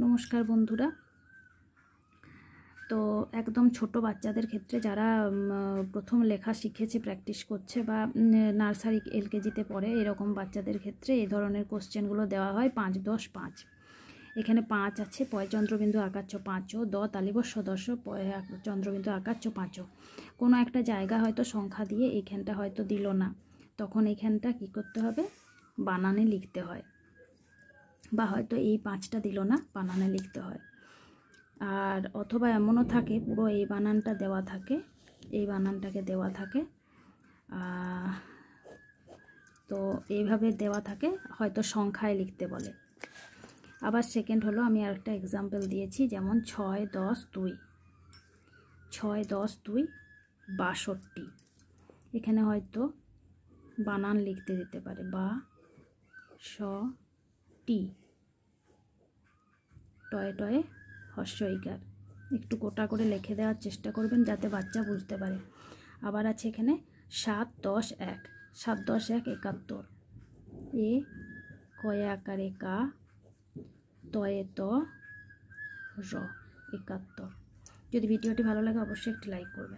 নমস্কার বন্ধুরা। তো একদম ছোট বাচ্চাদের ক্ষেত্রে যারা প্রথম লেখা শিখেছে, প্র্যাকটিস করছে বা নার্সারি এলকেজিতে পড়ে, এরকম বাচ্চাদের ক্ষেত্রে এই ধরনের কোশ্চেনগুলো দেওয়া হয় 5, 10, 5। এখানে 5 আছে, পয় চন্দ্রবিন্দু আকাচ্য 5, দ তালিবস্য দশ, পয় চন্দ্রবিন্দু আকাচ্য 5। কোনো একটা জায়গা হয়তো সংখ্যা দিয়ে এইখানটা হয়তো দিল না, তখন এইখানটা কি করতে হবে, বানানে লিখতে হয়। বা হয়তো এই 5টা দিল না, বানানে লিখতে হয়। আর অথবা এমনও থাকে পুরো এই বানানটা দেওয়া থাকে, এই বানানটাকে দেওয়া থাকে, তো এইভাবে দেওয়া থাকে, হয়তো সংখ্যায় লিখতে বলে। আবার সেকেন্ড হলো, আমি আরেকটা এক্সাম্পল দিয়েছি, যেমন 6, 10, 2, 6, 10, 2, 62। এখানে হয়তো বানান লিখতে দিতে পারে, বা স টি, টয়ে টয়ে হর্ষ ইকার। একটু গোটা করে লিখে দেওয়ার চেষ্টা করবেন যাতে বাচ্চা বুঝতে পারে। আবার আছে এখানে 7, 10, 1, 7, 10, 1, 71। এ কয়ে আকারে কা, তয়ে ত, র, 71। যদি ভিডিওটি ভালো লাগে অবশ্যই একটি লাইক করবেন।